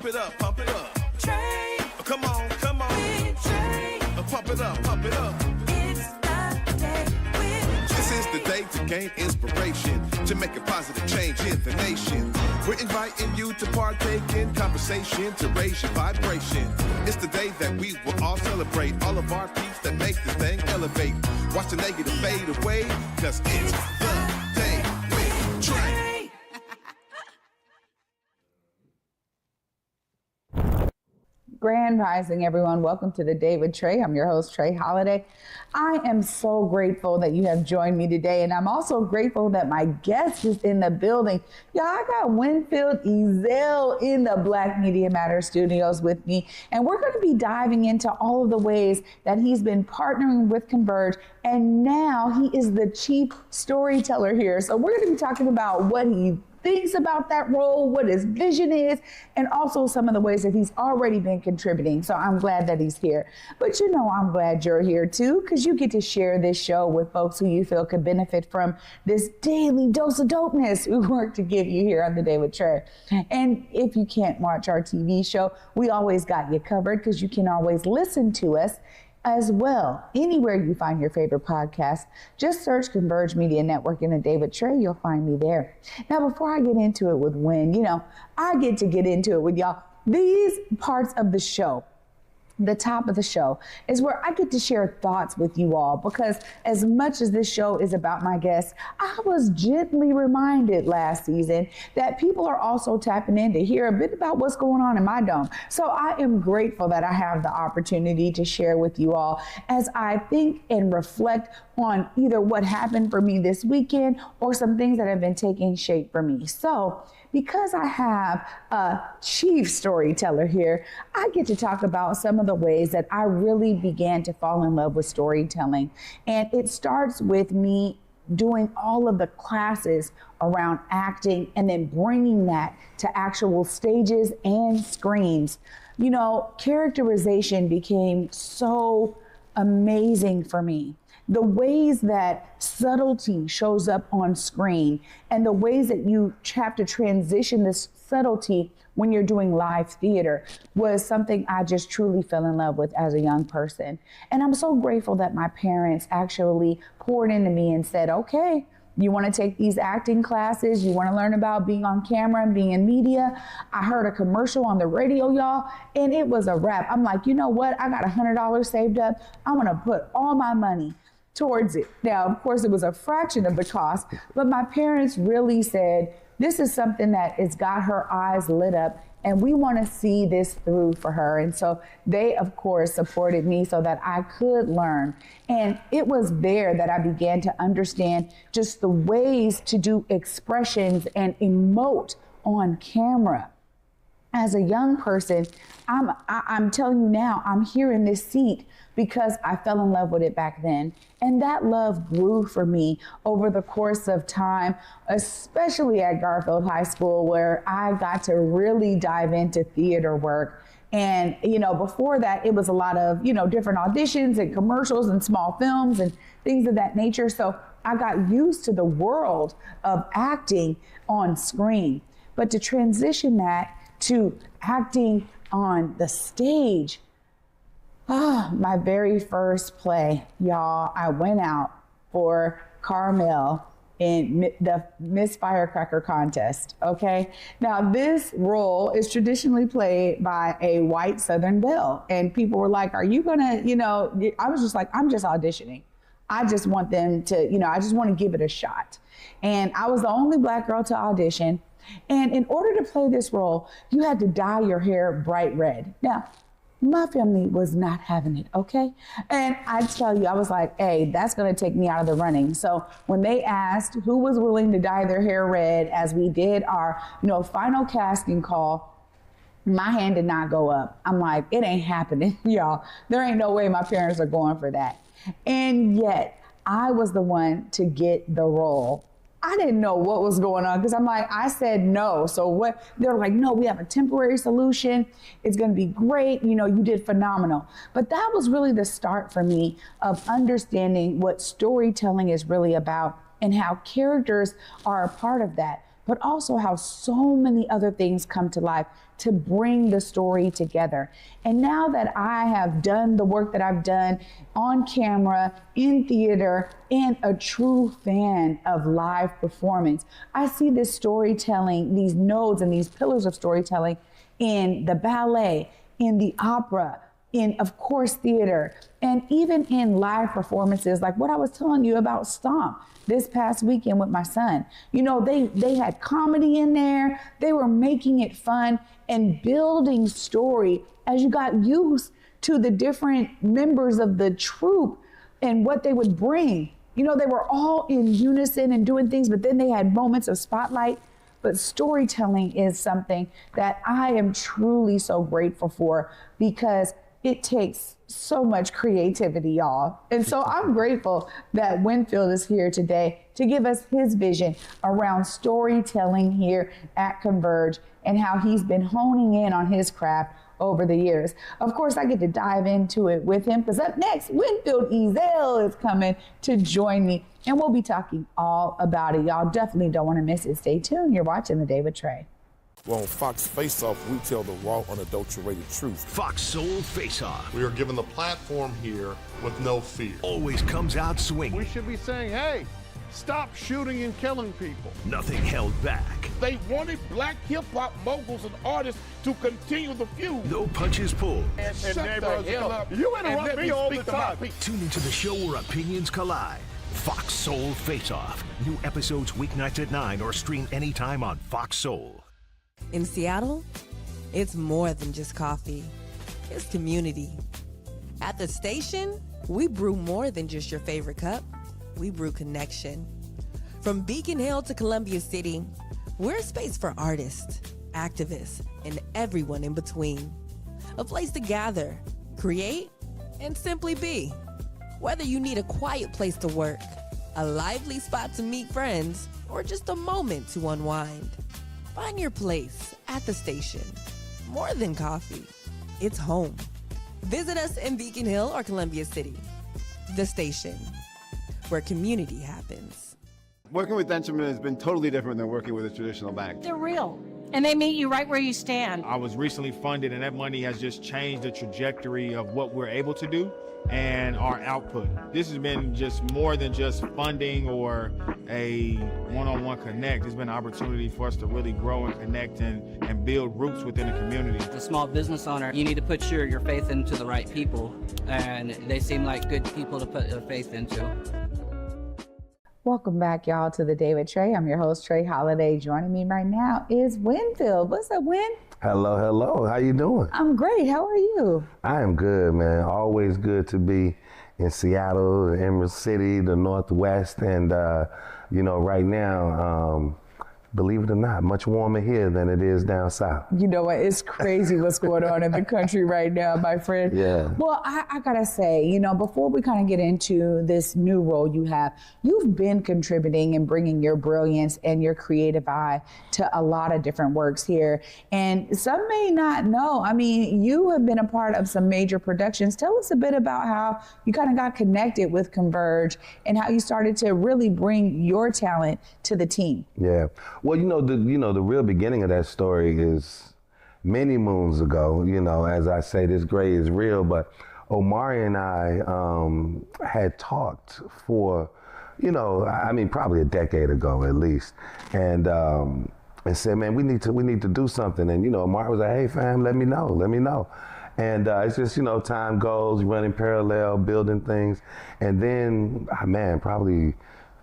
Pump it up, pump it up. Trae. Come on, come on. With Trae. Pump it up, pump it up. It's the day with Trae. This is the day to gain inspiration, to make a positive change in the nation. We're inviting you to partake in conversation, to raise your vibration. It's the day that we will all celebrate all of our peeps that make this thing elevate. Watch the negative fade away, cause it's the day with Trae. Grand Rising, everyone. Welcome to the Day with Trae. I'm your host, Trae Holiday. I am so grateful that you have joined me today, and I'm also grateful that my guest is in the building. Y'all, I got Winfield Ezell in the Black Media Matters studios with me, and we're going to be diving into all of the ways that he's been partnering with Converge, and now he is the Chief Storyteller here. So we're going to be talking about what he thinks about that role, what his vision is, and also some of the ways that he's already been contributing. So I'm glad that he's here. But you know, I'm glad you're here too, because you get to share this show with folks who you feel could benefit from this daily dose of dopeness we work to give you here on The Day with Trae. And if you can't watch our TV show, we always got you covered, because you can always listen to us as well. Anywhere you find your favorite podcast, just search Converge Media Network and The Day with Trae, you'll find me there. Now, before I get into it with Win, you know, I get to get into it with y'all. These parts of the show, the top of the show, is where I get to share thoughts with you all, because as much as this show is about my guests, I was gently reminded last season that people are also tapping in to hear a bit about what's going on in my dome. So I am grateful that I have the opportunity to share with you all as I think and reflect on either what happened for me this weekend or some things that have been taking shape for me. So because I have a chief storyteller here, I get to talk about some of the ways that I really began to fall in love with storytelling. And it starts with me doing all of the classes around acting and then bringing that to actual stages and screens. You know, characterization became so amazing for me. The ways that subtlety shows up on screen and the ways that you have to transition this subtlety when you're doing live theater was something I just truly fell in love with as a young person. And I'm so grateful that my parents actually poured into me and said, okay, you want to take these acting classes? You want to learn about being on camera and being in media? I heard a commercial on the radio, y'all, and it was a wrap. I'm like, you know what? I got $100 saved up. I'm going to put all my money towards it. Now, of course, it was a fraction of the cost, but my parents really said, this is something that has got her eyes lit up, and we want to see this through for her. And so they, of course, supported me so that I could learn. And it was there that I began to understand just the ways to do expressions and emote on camera. As a young person, I'm telling you now, I'm here in this seat because I fell in love with it back then. And that love grew for me over the course of time, especially at Garfield High School, where I got to really dive into theater work. And, you know, before that, it was a lot of, you know, different auditions and commercials and small films and things of that nature. So I got used to the world of acting on screen. But to transition that to acting on the stage, my very first play, y'all, I went out for Carmel in the Miss Firecracker contest, okay? Now, this role is traditionally played by a white Southern belle, and people were like, are you gonna, you know, I was just like, I'm just auditioning. I just want them to, you know, I just want to give it a shot. And I was the only Black girl to audition. And in order to play this role, you had to dye your hair bright red. Now, my family was not having it, okay? And I tell you, I was like, hey, that's gonna take me out of the running. So when they asked who was willing to dye their hair red as we did our, you know, final casting call, my hand did not go up. I'm like, it ain't happening, y'all. There ain't no way my parents are going for that. And yet, I was the one to get the role. I didn't know what was going on because I'm like, I said no. So what? They're like, no, we have a temporary solution. It's going to be great. You know, you did phenomenal. But that was really the start for me of understanding what storytelling is really about and how characters are a part of that. but also how so many other things come to life to bring the story together. And now that I have done the work that I've done on camera, in theater, and a true fan of live performance, I see this storytelling, these nodes and these pillars of storytelling in the ballet, in the opera, in, of course, theater, and even in live performances, like what I was telling you about Stomp this past weekend with my son. You know, they had comedy in there. They were making it fun and building story as you got used to the different members of the troupe and what they would bring. You know, they were all in unison and doing things, but then they had moments of spotlight. But storytelling is something that I am truly so grateful for, because it takes so much creativity, y'all. And so I'm grateful that Winfield is here today to give us his vision around storytelling here at Converge and how he's been honing in on his craft over the years. Of course, I get to dive into it with him, because up next, Winfield Ezell is coming to join me, and we'll be talking all about it. Y'all definitely don't want to miss it. Stay tuned. You're watching The Day with Trae. Well, on Fox Face Off, we tell the raw, unadulterated truth. Fox Soul Face Off We are given the platform here with no fear. always comes out swinging. We should be saying, hey, stop shooting and killing people. Nothing held back. They wanted black hip-hop moguls and artists to continue the feud. No punches pulled. And shut the hell up. You and interrupt let me all the speak to my time. people. Tune into the show where opinions collide. Fox Soul Face Off. New episodes weeknights at 9 or stream anytime on Fox Soul. In Seattle, it's more than just coffee. It's community. At the station, we brew more than just your favorite cup. We brew connection. From Beacon Hill to Columbia City, we're a space for artists, activists, and everyone in between. A place to gather, create, and simply be. Whether you need a quiet place to work, a lively spot to meet friends, or just a moment to unwind, find your place at the station. More than coffee, it's home. Visit us in Beacon Hill or Columbia City. The station, where community happens. Working with Benjamin has been totally different than working with a traditional bank. They're real, and they meet you right where you stand. I was recently funded, and that money has just changed the trajectory of what we're able to do and our output. This has been just more than just funding or a one-on-one connect. It's been an opportunity for us to really grow and connect and build roots within the community. As a small business owner, you need to put your faith into the right people, and they seem like good people to put their faith into. Welcome back, y'all, to The Day with Trae. I'm your host, Trae Holiday. Joining me right now is Winfield. What's up, Win? Hello, hello. How you doing? I'm great. How are you? I am good, man. Always good to be in Seattle, the Emerald City, the Northwest, and right now, believe it or not, much warmer here than it is down south. You know what? It's crazy what's going on in the country right now, my friend. Yeah. Well, I gotta say, before we kind of get into this new role you have, you've been contributing and bringing your brilliance and your creative eye to a lot of different works here. And some may not know, you have been a part of some major productions. Tell us a bit about how you kind of got connected with Converge and how you started to really bring your talent to the team. Yeah. Well, the real beginning of that story is many moons ago. As I say, this gray is real, but Omari and I had talked for, probably a decade ago at least, and said, man, we need to do something. And Omari was like, hey fam, let me know. And it's just, time goes, running parallel, building things, and then, probably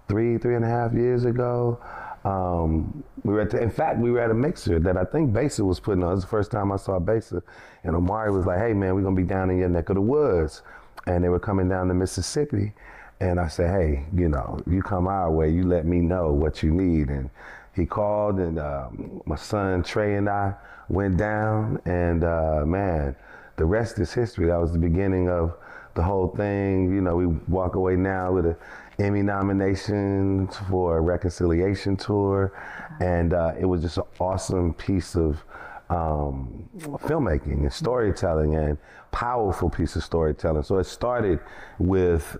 three and a half years ago. We were at a mixer that I think Besa was putting on. It was the first time I saw Besa. And Omari was like, hey man, we're gonna be down in your neck of the woods. And they were coming down to Mississippi. And I said, hey, you come our way, you let me know what you need. And he called, and my son Trae and I went down, and the rest is history. That was the beginning of the whole thing. We walk away now with a Emmy nominations for a reconciliation tour, and it was just an awesome piece of filmmaking and storytelling, and powerful piece of storytelling. So it started with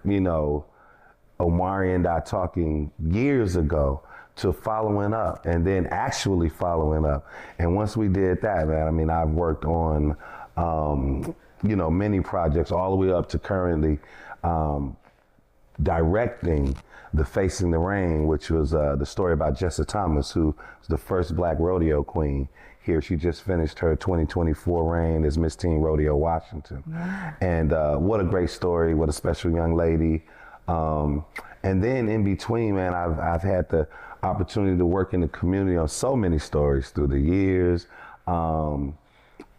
Omari and I talking years ago to following up and then actually following up. And once we did that, man, I mean, I've worked on, many projects all the way up to currently directing the Facing the Rain, which was the story about Jessa Thomas, who was the first Black rodeo queen here. She just finished her 2024 reign as Miss Teen Rodeo Washington. Yeah. And what a great story, what a special young lady. And then in between, man, I've had the opportunity to work in the community on so many stories through the years.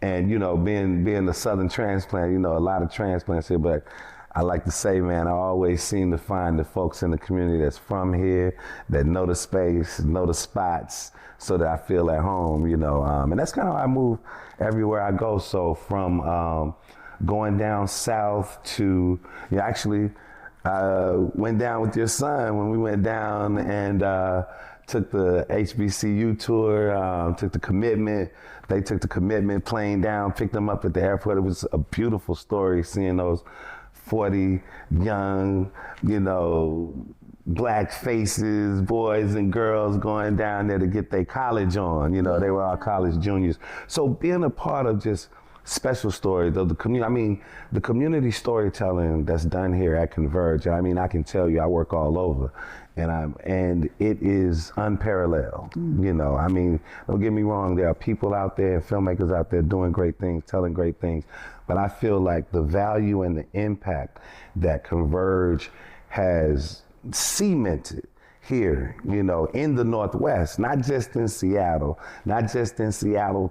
And, being a Southern transplant, a lot of transplants here, but I like to say, man, I always seem to find the folks in the community that's from here, that know the space, know the spots, so that I feel at home, and that's kind of how I move everywhere I go. So from going down south to, actually, went down with your son when we went down and took the HBCU tour, took the commitment. They took the commitment plane down, picked them up at the airport. It was a beautiful story seeing those 40 young, Black faces, boys and girls going down there to get their college on. They were all college juniors. So being a part of just special stories of the community. The community storytelling that's done here at Converge. I can tell you, I work all over, and it is unparalleled. Don't get me wrong. There are people out there and filmmakers out there doing great things, telling great things, but I feel like the value and the impact that Converge has cemented here, in the Northwest, not just in Seattle,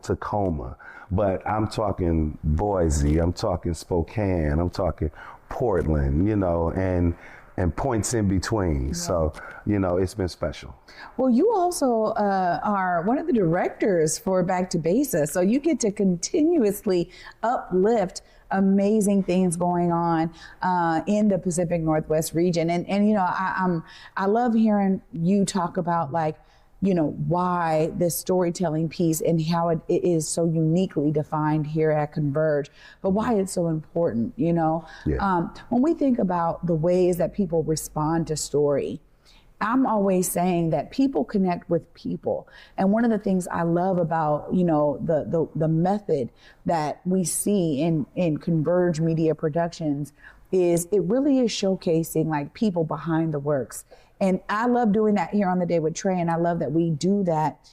Tacoma, but I'm talking Boise, I'm talking Spokane, I'm talking Portland, and points in between. Yeah. So, it's been special. Well, you also are one of the directors for Back to Basics, so you get to continuously uplift amazing things going on in the Pacific Northwest region. And I love hearing you talk about why this storytelling piece and how it is so uniquely defined here at Converge, but why it's so important, Yeah. When we think about the ways that people respond to story, I'm always saying that people connect with people. And one of the things I love about, the method that we see in Converge Media Productions is it really is showcasing people behind the works. And I love doing that here on The Day with Trae, and I love that we do that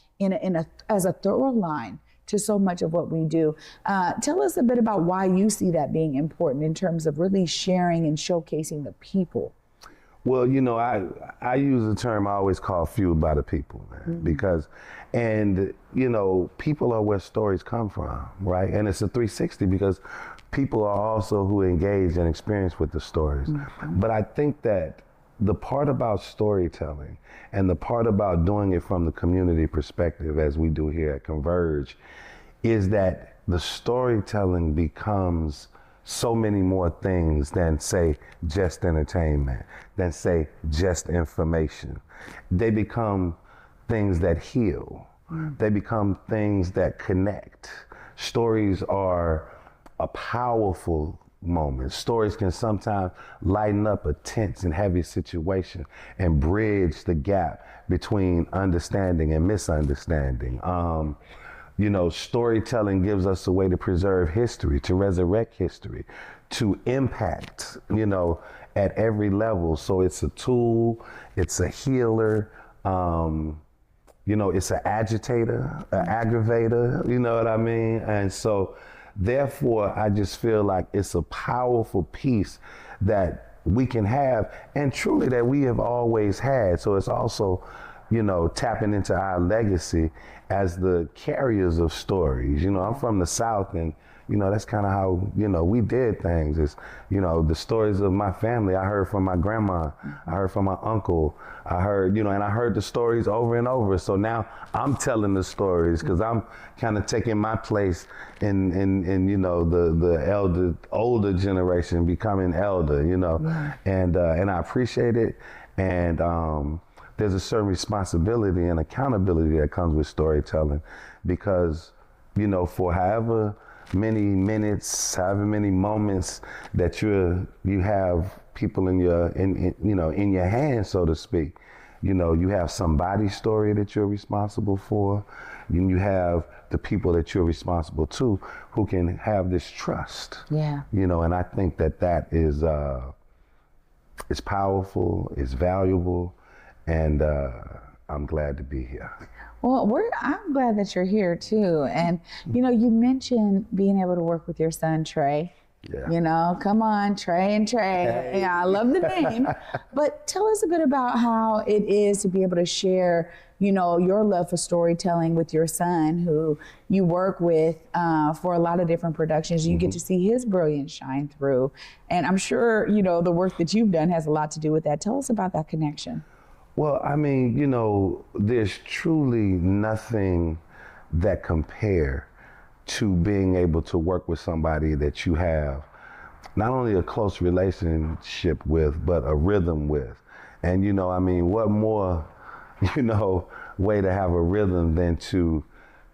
as a thorough line to so much of what we do. Tell us a bit about why you see that being important in terms of really sharing and showcasing the people. Well, I use the term I always call fueled by the people, man, mm-hmm. because, people are where stories come from, right? And it's a 360 because people are also who engage and experience with the stories. Mm-hmm. But I think that the part about storytelling and the part about doing it from the community perspective, as we do here at Converge, is that the storytelling becomes so many more things than, say, just entertainment, than, say, just information. They become things that heal. They become things that connect. Stories are a powerful moment. Stories can sometimes lighten up a tense and heavy situation and bridge the gap between understanding and misunderstanding. Storytelling gives us a way to preserve history, to resurrect history, to impact, at every level. So it's a tool, it's a healer, it's an agitator, an aggravator, you know what I mean? And so therefore, I just feel like it's a powerful piece that we can have, and truly that we have always had. So it's also, tapping into our legacy as the carriers of stories. I'm from the South, and that's kind of how, we did things. It's, the stories of my family, I heard from my grandma, I heard from my uncle, I heard, and I heard the stories over and over. So now I'm telling the stories because I'm kind of taking my place in the older generation, becoming elder, and I appreciate it. And there's a certain responsibility and accountability that comes with storytelling because, for however many minutes, however many moments that you have people in your hands, so to speak, you know, you have somebody's story that you're responsible for, and you have the people that you're responsible to who can have this trust. Yeah. You know, and I think that is powerful, it's valuable, and I'm glad to be here. Well, I'm glad that you're here too. And, you know, you mentioned being able to work with your son, Trae. Yeah. You know, come on, Trae and Trae. Hey. Yeah, I love the name. But tell us a bit about how it is to be able to share, you know, your love for storytelling with your son, who you work with for a lot of different productions. You get to see his brilliance shine through. And I'm sure, you know, the work that you've done has a lot to do with that. Tell us about that connection. Well, I mean, you know, there's truly nothing that compare to being able to work with somebody that you have not only a close relationship with, but a rhythm with. And, you know, I mean, what more, you know, way to have a rhythm than to,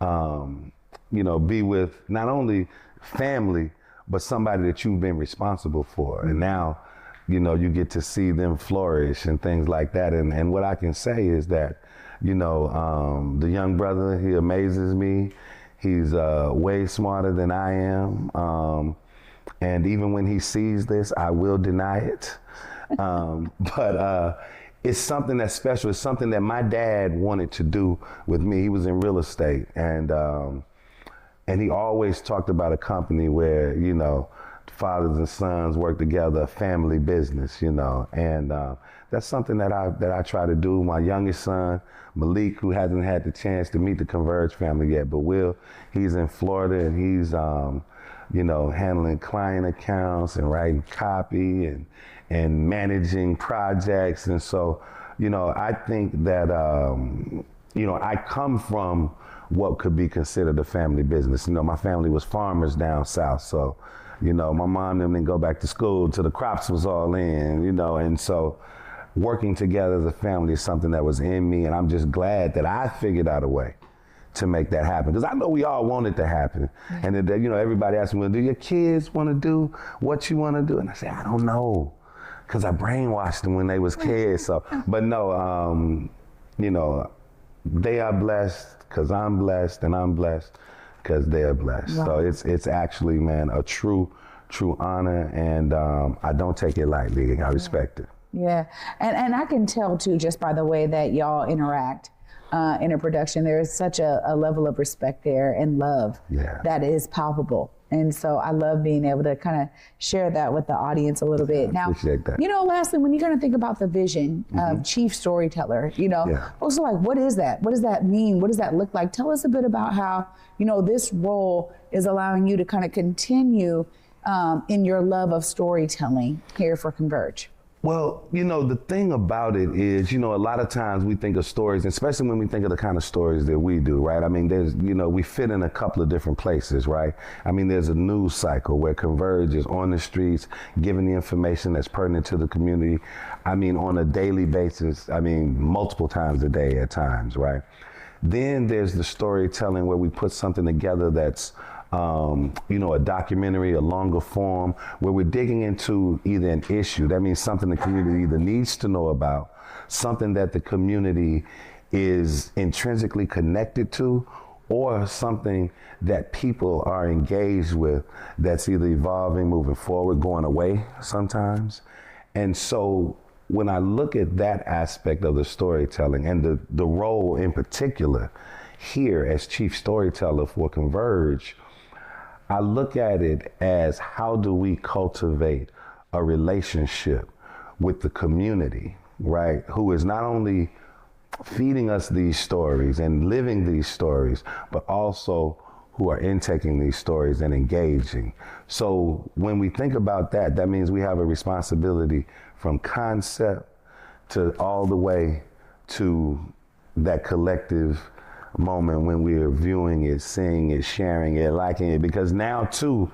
you know, be with not only family, but somebody that you've been responsible for. And now, you know, you get to see them flourish and things like that. And what I can say is that, you know, the young brother, he amazes me. He's way smarter than I am. And even when he sees this, I will deny it. But it's something that's special. It's something that my dad wanted to do with me. He was in real estate. And he always talked about a company where, you know, fathers and sons work together, a family business, you know. And that's something that I try to do. My youngest son, Malik, who hasn't had the chance to meet the Converge family yet, but will, he's in Florida and he's, you know, handling client accounts and writing copy and managing projects. And so, you know, I think that, you know, I come from what could be considered a family business. You know, my family was farmers down south, so, you know, my mom and them didn't go back to school till the crops was all in, you know, and so working together as a family is something that was in me, and I'm just glad that I figured out a way to make that happen, because I know we all want it to happen. And that, you know, everybody asks me, well, do your kids want to do what you want to do? And I say, I don't know, because I brainwashed them when they was kids. So, but no, you know, they are blessed because I'm blessed, and I'm blessed because they're blessed. Wow. So it's actually, man, a true honor, and I don't take it lightly. I respect it. Yeah, and I can tell too, just by the way that y'all interact in a production, there is such a level of respect there and love that is palpable. And so I love being able to kind of share that with the audience a little bit. Now, appreciate that. You know, lastly, when you're going to think about the vision of Chief Storyteller, you know, folks are like, what is that? What does that mean? What does that look like? Tell us a bit about how, you know, this role is allowing you to kind of continue in your love of storytelling here for Converge. Well, you know, the thing about it is, you know, a lot of times we think of stories, especially when we think of the kind of stories that we do, right? I mean, there's, you know, we fit in a couple of different places, right? I mean, there's a news cycle where Converge is on the streets, giving the information that's pertinent to the community. I mean, on a daily basis, I mean, multiple times a day at times, right? Then there's the storytelling where we put something together that's, you know, a documentary, a longer form, where we're digging into either an issue, that means something the community either needs to know about, something that the community is intrinsically connected to, or something that people are engaged with that's either evolving, moving forward, going away sometimes. And so when I look at that aspect of the storytelling and the role in particular here as Chief Storyteller for Converge, I look at it as, how do we cultivate a relationship with the community, right? Who is not only feeding us these stories and living these stories, but also who are intaking these stories and engaging. So when we think about that, that means we have a responsibility from concept to all the way to that collective moment when we are viewing it, seeing it, sharing it, liking it, because now too,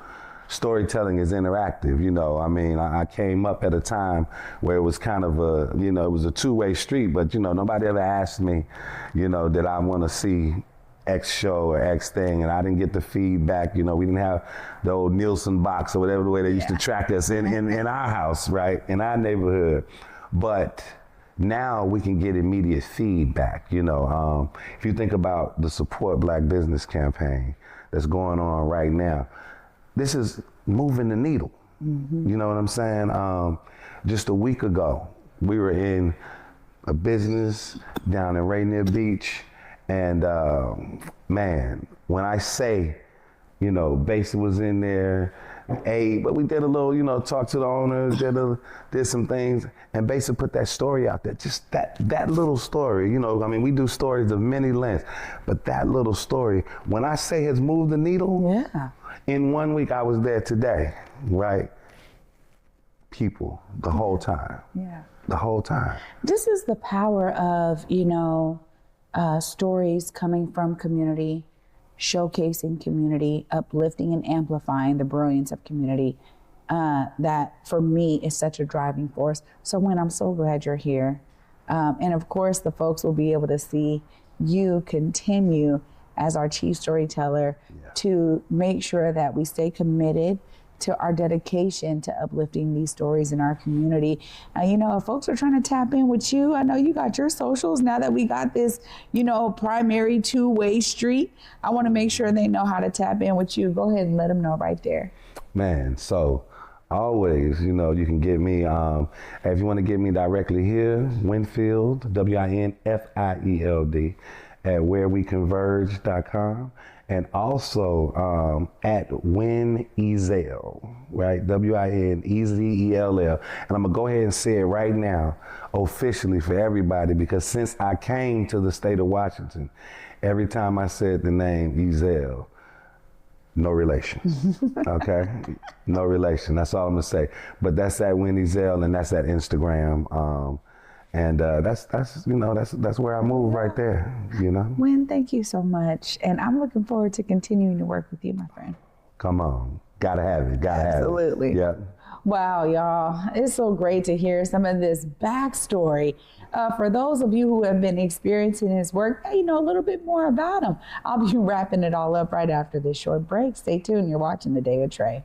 storytelling is interactive. You know, I mean, I came up at a time where it was kind of a, you know, it was a two-way street, but you know, nobody ever asked me, you know, did I want to see X show or X thing, and I didn't get the feedback. You know, we didn't have the old Nielsen box or whatever the way they used to track us in our house, right, in our neighborhood. But now we can get immediate feedback. You know, if you think about the Support Black Business campaign that's going on right now, this is moving the needle. You know what I'm saying? Just a week ago, we were in a business down in Rainier Beach, and man, when I say, you know, Basin was in there, but we did a little, you know, talk to the owners, did some things, and Basin put that story out there. Just that little story, you know, I mean, we do stories of many lengths, but that little story, when I say has moved the needle, in 1 week I was there today, right? People, the whole time. The whole time. This is the power of, you know, stories coming from community, showcasing community, uplifting and amplifying the brilliance of community. That for me is such a driving force. So Win, I'm so glad you're here. And of course, the folks will be able to see you continue as our chief storyteller to make sure that we stay committed to our dedication to uplifting these stories in our community. You know, if folks are trying to tap in with you, I know you got your socials. Now that we got this, you know, primary two-way street, I want to make sure they know how to tap in with you. Go ahead and let them know right there. Man, so always, you know, you can get me, if you want to get me directly here, Winfield, WINFIELD, at whereweconverge.com. And also at Win Ezell, right? WINEZELL. And I'm gonna go ahead and say it right now, officially for everybody, because since I came to the state of Washington, every time I said the name Ezell, no relation, okay? No relation, that's all I'm gonna say. But that's at Win Ezell, and that's at Instagram. And that's you know, that's where I move right there, you know. Win, thank you so much. And I'm looking forward to continuing to work with you, my friend. Come on, gotta have it, Absolutely. Yeah. Wow, y'all, it's so great to hear some of this backstory. For those of you who have been experiencing his work, you know a little bit more about him. I'll be wrapping it all up right after this short break. Stay tuned, you're watching The Day with Trae.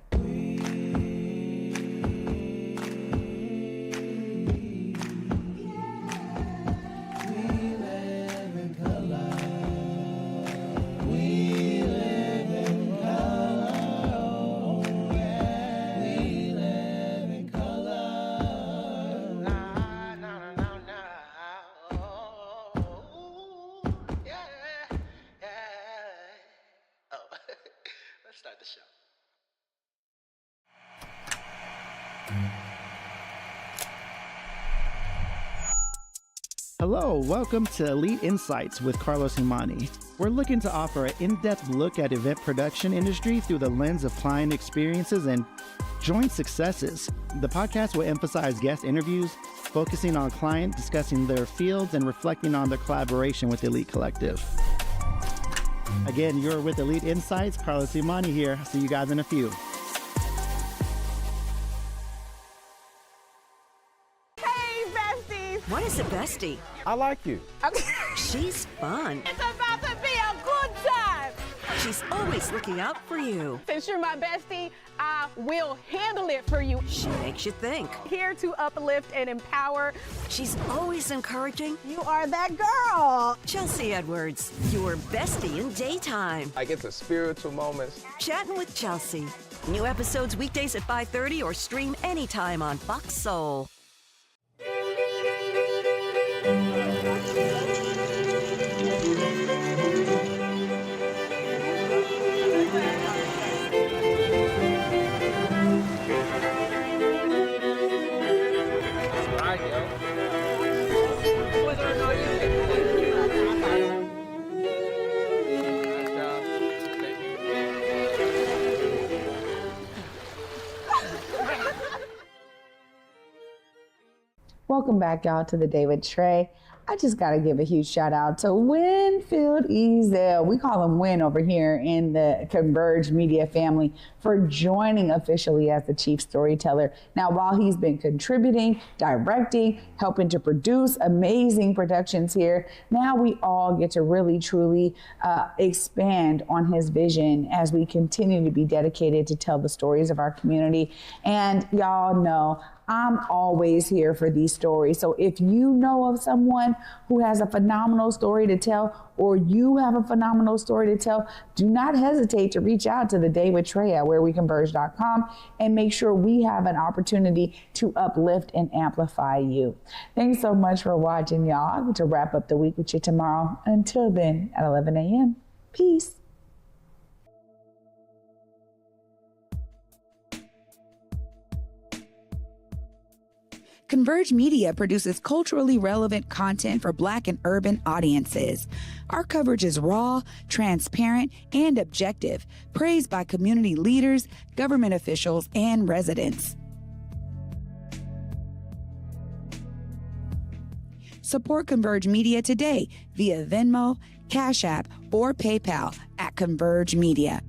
Hello, welcome to Elite Insights with Carlos Imani. We're looking to offer an in-depth look at event production industry through the lens of client experiences and joint successes. The podcast will emphasize guest interviews, focusing on client discussing their fields and reflecting on their collaboration with Elite Collective. Again, you're with Elite Insights. Carlos Imani here. See you guys in a few. What is a bestie? I like you. She's fun. It's about to be a good time. She's always looking out for you. Since you're my bestie, I will handle it for you. She makes you think. Here to uplift and empower. She's always encouraging. You are that girl. Chelsea Edwards, your bestie in daytime. I get the spiritual moments. Chatting with Chelsea. New episodes weekdays at 5:30 or stream anytime on Fox Soul. Welcome back, y'all, to The Day with Trae. I just got to give a huge shout out to Winfield Ezell. We call him Win over here in the Converge Media family, for joining officially as the Chief Storyteller. Now, while he's been contributing, directing, helping to produce amazing productions here, now we all get to really, truly expand on his vision as we continue to be dedicated to tell the stories of our community. And y'all know I'm always here for these stories. So if you know of someone who has a phenomenal story to tell, or you have a phenomenal story to tell, do not hesitate to reach out to the Day with Trae at whereweconverge.com and make sure we have an opportunity to uplift and amplify you. Thanks so much for watching, y'all. I'll get to wrap up the week with you tomorrow. Until then, at 11 a.m. Peace. Converge Media produces culturally relevant content for Black and urban audiences. Our coverage is raw, transparent, and objective, praised by community leaders, government officials, and residents. Support Converge Media today via Venmo, Cash App, or PayPal at Converge Media.